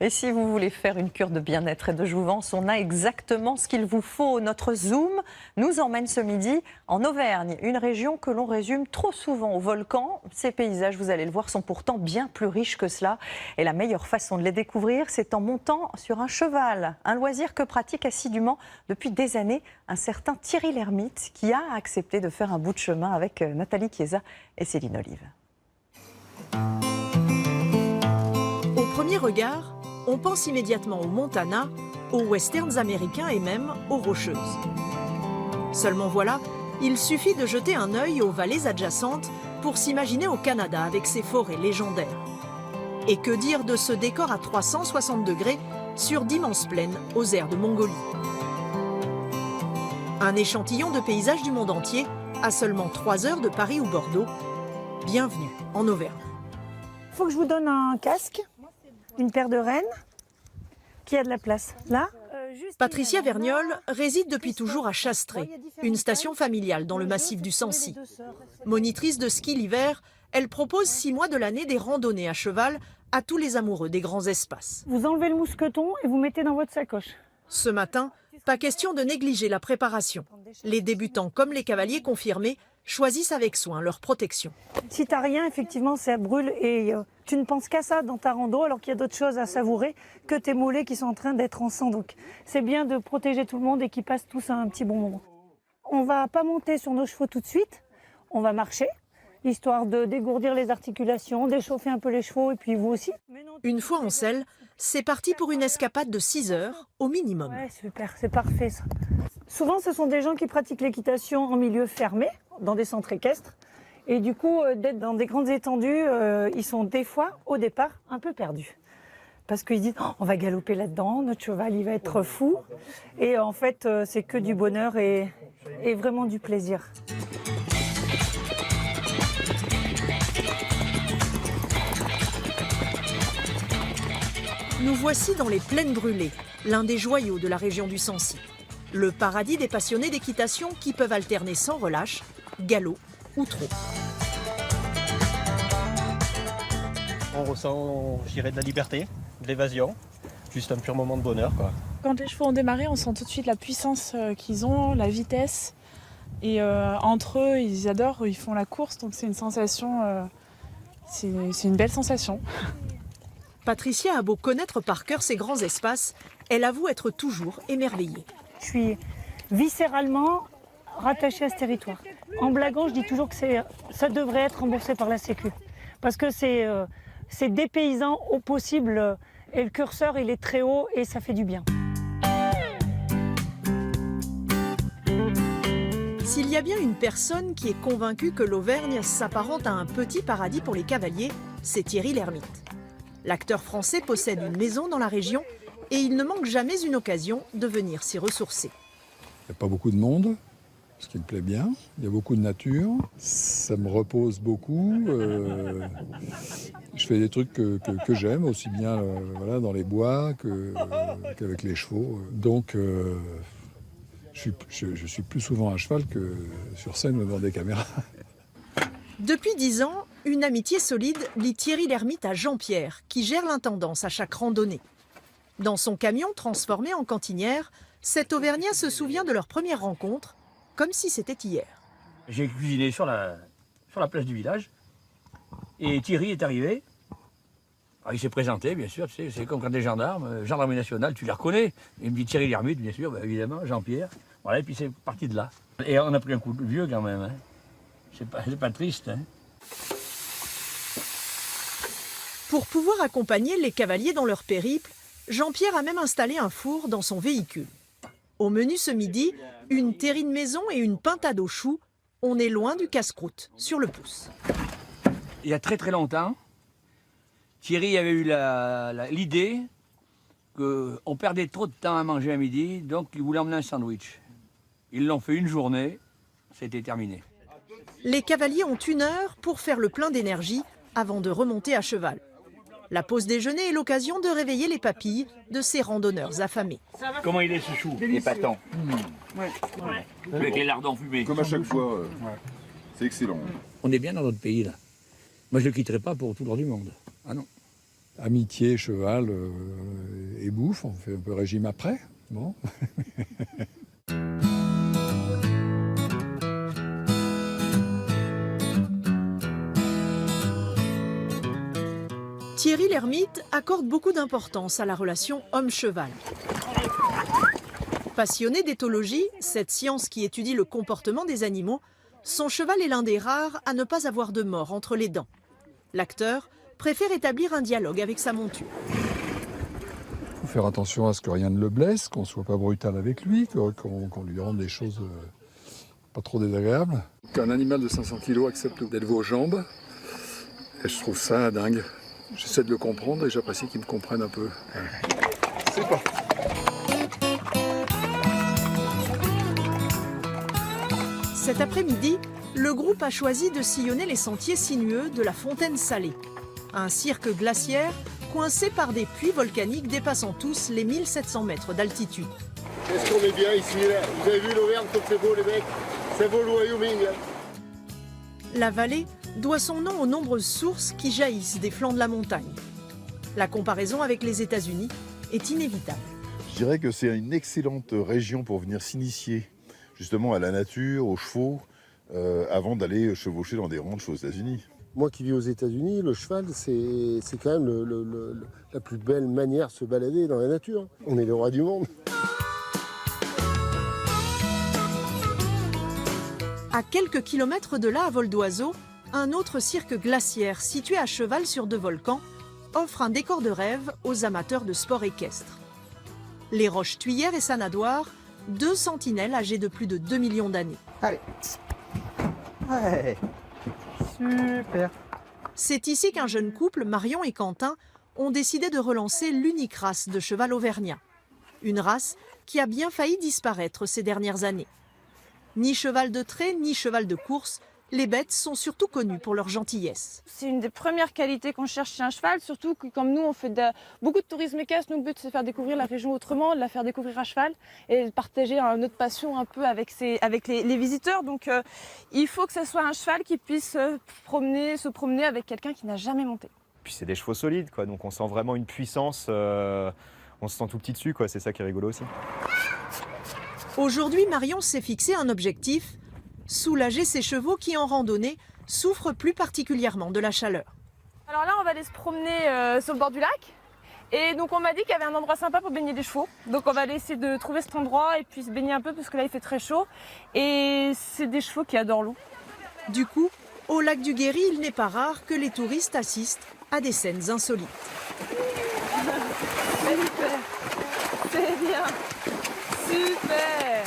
Et si vous voulez faire une cure de bien-être et de jouvence, on a exactement ce qu'il vous faut. Notre Zoom nous emmène ce midi en Auvergne, une région que l'on résume trop souvent au volcan. Ces paysages, vous allez le voir, sont pourtant bien plus riches que cela. Et la meilleure façon de les découvrir, c'est en montant sur un cheval. Un loisir que pratique assidûment depuis des années un certain Thierry Lhermitte, qui a accepté de faire un bout de chemin avec Nathalie Chiesa et Céline Olive. Au premier regard, on pense immédiatement au Montana, aux westerns américains et même aux Rocheuses. Seulement voilà, il suffit de jeter un œil aux vallées adjacentes pour s'imaginer au Canada avec ses forêts légendaires. Et que dire de ce décor à 360 degrés sur d'immenses plaines aux airs de Mongolie. Un échantillon de paysages du monde entier à seulement 3 heures de Paris ou Bordeaux. Bienvenue en Auvergne. Il faut que je vous donne un casque, une paire de rennes, qui a de la place. Là Patricia Vergnol réside depuis toujours à Chastré, une station familiale dans le massif du Sancy. Monitrice de ski l'hiver, elle propose 6 mois de l'année des randonnées à cheval à tous les amoureux des grands espaces. Vous enlevez le mousqueton et vous mettez dans votre sacoche. Ce matin, pas question de négliger la préparation. Les débutants comme les cavaliers confirmés choisissent avec soin leur protection. Si t'as rien, effectivement, ça brûle et tu ne penses qu'à ça dans ta rando alors qu'il y a d'autres choses à savourer que tes mollets qui sont en train d'être en sang. Donc c'est bien de protéger tout le monde et qu'ils passent tous un petit bon moment. On va pas monter sur nos chevaux tout de suite, on va marcher, histoire de dégourdir les articulations, d'échauffer un peu les chevaux et puis vous aussi. Une fois en selle, c'est parti pour une escapade de 6 heures au minimum. Ouais, super, c'est parfait ça. Souvent, ce sont des gens qui pratiquent l'équitation en milieu fermé, dans des centres équestres. Et du coup, d'être dans des grandes étendues, ils sont des fois, au départ, un peu perdus. Parce qu'ils disent, oh, on va galoper là-dedans, notre cheval, il va être fou. Et en fait, c'est que du bonheur et vraiment du plaisir. Nous voici dans les plaines brûlées, l'un des joyaux de la région du Sancy. Le paradis des passionnés d'équitation qui peuvent alterner sans relâche, galop ou trot. On ressent, je dirais, de la liberté, de l'évasion, juste un pur moment de bonheur, quoi. Quand les chevaux ont démarré, on sent tout de suite la puissance qu'ils ont, la vitesse. Et entre eux, ils adorent, ils font la course, donc c'est une sensation, c'est une belle sensation. Patricia a beau connaître par cœur ces grands espaces, elle avoue être toujours émerveillée. Je suis viscéralement rattachée à ce territoire. En blaguant, je dis toujours que ça devrait être remboursé par la Sécu. Parce que c'est dépaysant au possible et le curseur il est très haut et ça fait du bien. S'il y a bien une personne qui est convaincue que l'Auvergne s'apparente à un petit paradis pour les cavaliers, c'est Thierry Lhermitte. L'acteur français possède une maison dans la région et il ne manque jamais une occasion de venir s'y ressourcer. Il n'y a pas beaucoup de monde, ce qui me plaît bien. Il y a beaucoup de nature. Ça me repose beaucoup. Je fais des trucs que j'aime, aussi bien voilà, dans les bois qu'avec les chevaux. Donc, je suis plus souvent à cheval que sur scène ou devant des caméras. Depuis 10 ans, une amitié solide lie Thierry Lhermitte à Jean-Pierre, qui gère l'intendance à chaque randonnée. Dans son camion transformé en cantinière, cet Auvergnat se souvient de leur première rencontre, comme si c'était hier. J'ai cuisiné sur la plage du village, et Thierry est arrivé. Alors, il s'est présenté, bien sûr, tu sais, c'est comme quand des gendarmes, gendarmerie nationale, tu les reconnais. Il me dit Thierry Lhermitte, bien sûr, bah, évidemment, Jean-Pierre. Voilà, et puis c'est parti de là. Et on a pris un coup de vieux quand même, hein. C'est pas triste, hein. Pour pouvoir accompagner les cavaliers dans leur périple, Jean-Pierre a même installé un four dans son véhicule. Au menu ce midi, une terrine maison et une pintade aux choux. On est loin du casse-croûte, sur le pouce. Il y a très très longtemps, Thierry avait eu l'idée qu'on perdait trop de temps à manger à midi, donc il voulait emmener un sandwich. Ils l'ont fait une journée, c'était terminé. Les cavaliers ont 1 heure pour faire le plein d'énergie avant de remonter à cheval. La pause déjeuner est l'occasion de réveiller les papilles de ces randonneurs affamés. Comment il est ce chou? Épatant. Avec les lardons fumés. Comme à chaque fois, c'est excellent. On est bien dans notre pays là. Moi je ne le quitterai pas pour tout l'or du monde. Ah non. amitié, cheval et bouffe, on fait un peu régime après. Bon. Thierry Lhermitte accorde beaucoup d'importance à la relation homme-cheval. Passionné d'éthologie, cette science qui étudie le comportement des animaux, son cheval est l'un des rares à ne pas avoir de mort entre les dents. L'acteur préfère établir un dialogue avec sa monture. Il faut faire attention à ce que rien ne le blesse, qu'on ne soit pas brutal avec lui, qu'on lui rende des choses pas trop désagréables. Qu'un animal de 500 kg accepte d'élever aux jambes, et je trouve ça dingue. J'essaie de le comprendre et j'apprécie qu'il me comprenne un peu. C'est parti. Cet après-midi, le groupe a choisi de sillonner les sentiers sinueux de la Fontaine Salée. Un cirque glaciaire coincé par des puits volcaniques dépassant tous les 1700 mètres d'altitude. Est-ce qu'on est bien ici là? Vous avez vu l'Auvergne comme c'est beau les mecs? C'est beau le Wyoming. La vallée doit son nom aux nombreuses sources qui jaillissent des flancs de la montagne. La comparaison avec les États-Unis est inévitable. Je dirais que c'est une excellente région pour venir s'initier justement à la nature, aux chevaux, avant d'aller chevaucher dans des ranchs aux États-Unis. Moi qui vis aux États-Unis, le cheval, c'est quand même la plus belle manière de se balader dans la nature. On est le roi du monde. À quelques kilomètres de là, à vol d'oiseau, un autre cirque glaciaire situé à cheval sur deux volcans offre un décor de rêve aux amateurs de sport équestre. Les Roches-Thuillères et Sanadoire, deux sentinelles âgées de plus de 2 millions d'années. Allez. Ouais. Super. C'est ici qu'un jeune couple, Marion et Quentin, ont décidé de relancer l'unique race de cheval auvergnat. Une race qui a bien failli disparaître ces dernières années. Ni cheval de trait, ni cheval de course, les bêtes sont surtout connues pour leur gentillesse. C'est une des premières qualités qu'on cherche chez un cheval, surtout que comme nous on fait beaucoup de tourisme équestre, notre but c'est de faire découvrir la région autrement, de la faire découvrir à cheval et de partager notre passion un peu avec les visiteurs. Donc il faut que ce soit un cheval qui puisse se promener avec quelqu'un qui n'a jamais monté. Puis c'est des chevaux solides, quoi, donc on sent vraiment une puissance, on se sent tout petit dessus, quoi, c'est ça qui est rigolo aussi. Aujourd'hui, Marion s'est fixé un objectif, soulager ses chevaux qui, en randonnée, souffrent plus particulièrement de la chaleur. Alors là, on va aller se promener sur le bord du lac. Et donc on m'a dit qu'il y avait un endroit sympa pour baigner des chevaux. Donc on va aller essayer de trouver cet endroit et puis se baigner un peu parce que là il fait très chaud. Et c'est des chevaux qui adorent l'eau. Du coup, au lac du Guéry, il n'est pas rare que les touristes assistent à des scènes insolites. C'est bien. Super.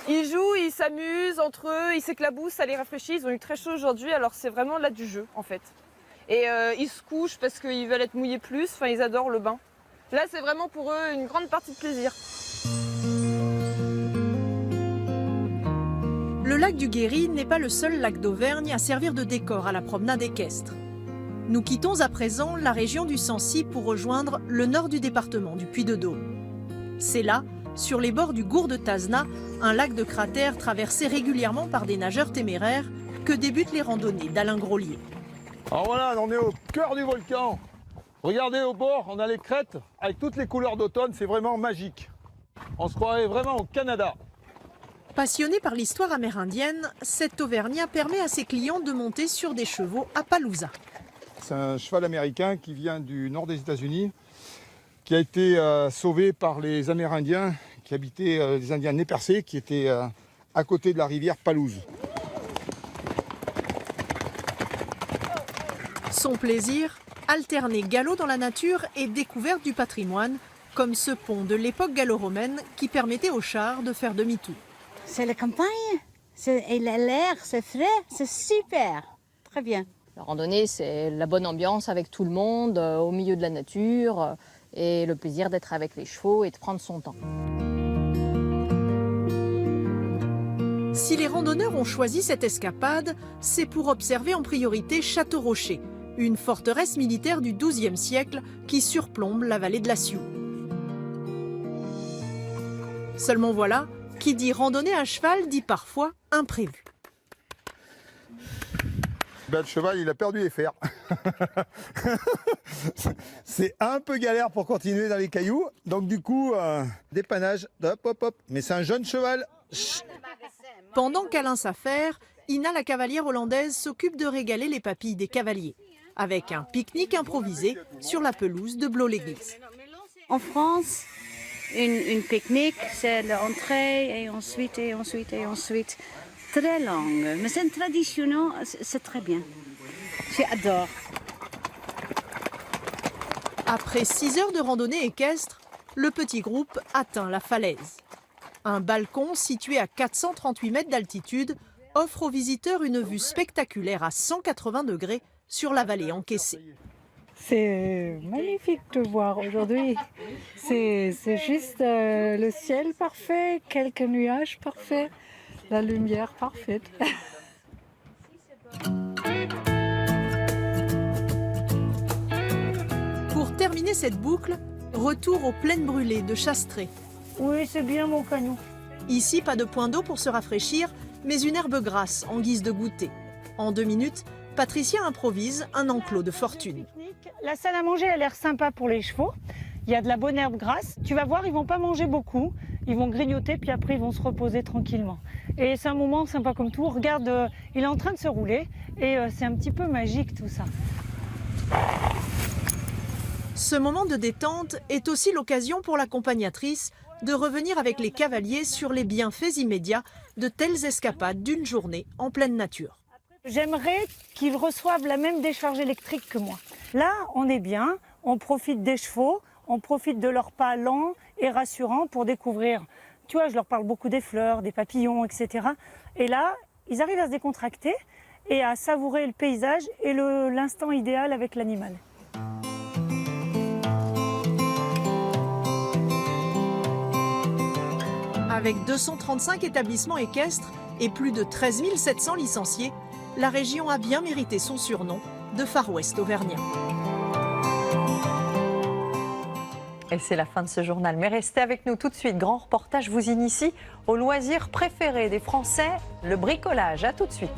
Ils jouent, ils s'amusent entre eux, ils s'éclaboussent, ça les rafraîchit. Ils ont eu très chaud aujourd'hui, alors c'est vraiment là du jeu en fait. Et ils se couchent parce qu'ils veulent être mouillés plus, enfin ils adorent le bain. Là c'est vraiment pour eux une grande partie de plaisir. Le lac du Guéry n'est pas le seul lac d'Auvergne à servir de décor à la promenade équestre. Nous quittons à présent la région du Sancy pour rejoindre le nord du département du Puy-de-Dôme. C'est là, sur les bords du Gour de Tazna, un lac de cratères traversé régulièrement par des nageurs téméraires, que débutent les randonnées d'Alain Groslier. Alors voilà, on est au cœur du volcan. Regardez au bord, on a les crêtes avec toutes les couleurs d'automne, c'est vraiment magique. On se croirait vraiment au Canada. Passionné par l'histoire amérindienne, cet Auvergnat permet à ses clients de monter sur des chevaux Appaloosa. C'est un cheval américain qui vient du nord des États-Unis, qui a été sauvé par les Amérindiens qui habitaient, les Indiens Nez-Percés, qui étaient à côté de la rivière Palouse. Son plaisir, alterner galop dans la nature et découverte du patrimoine, comme ce pont de l'époque gallo-romaine qui permettait aux chars de faire demi-tour. C'est la campagne, et l'air, c'est frais, c'est super, très bien. La randonnée, c'est la bonne ambiance avec tout le monde, au milieu de la nature, et le plaisir d'être avec les chevaux et de prendre son temps. Si les randonneurs ont choisi cette escapade, c'est pour observer en priorité Château-Rocher, une forteresse militaire du XIIe siècle qui surplombe la vallée de la Sioux. Seulement voilà, qui dit randonnée à cheval dit parfois imprévu. Ben, le cheval, il a perdu les fers. C'est un peu galère pour continuer dans les cailloux. Donc du coup, dépannage, hop, hop, hop. Mais c'est un jeune cheval. Chut. Pendant qu'Alain s'affaire, Ina, la cavalière hollandaise, s'occupe de régaler les papilles des cavaliers, avec un pique-nique improvisé sur la pelouse de Blot-l'Église. En France, une pique-nique, c'est l'entrée et ensuite. Très longue, mais c'est une tradition, c'est très bien. J'adore. Après 6 heures de randonnée équestre, le petit groupe atteint la falaise. Un balcon situé à 438 mètres d'altitude offre aux visiteurs une vue spectaculaire à 180 degrés sur la vallée encaissée. C'est magnifique de voir aujourd'hui. C'est juste le ciel parfait, quelques nuages parfaits, la lumière parfaite. Pour terminer cette boucle, retour aux plaines brûlées de Chastré. Oui, c'est bien mon canyon. Ici, pas de point d'eau pour se rafraîchir, mais une herbe grasse en guise de goûter. En 2 minutes, Patricia improvise un enclos de fortune. La salle à manger a l'air sympa pour les chevaux. Il y a de la bonne herbe grasse. Tu vas voir, ils vont pas manger beaucoup. Ils vont grignoter, puis après ils vont se reposer tranquillement. Et c'est un moment sympa comme tout. Regarde, il est en train de se rouler et c'est un petit peu magique tout ça. Ce moment de détente est aussi l'occasion pour l'accompagnatrice de revenir avec les cavaliers sur les bienfaits immédiats de telles escapades d'une journée en pleine nature. J'aimerais qu'ils reçoivent la même décharge électrique que moi. Là, on est bien, on profite des chevaux, on profite de leurs pas lents et rassurants pour découvrir. Tu vois, je leur parle beaucoup des fleurs, des papillons, etc. Et là, ils arrivent à se décontracter et à savourer le paysage et l'instant idéal avec l'animal. Avec 235 établissements équestres et plus de 13 700 licenciés, la région a bien mérité son surnom de Far West auvergnat. Et c'est la fin de ce journal. Mais restez avec nous tout de suite. Grand reportage vous initie au loisir préféré des Français, le bricolage. À tout de suite.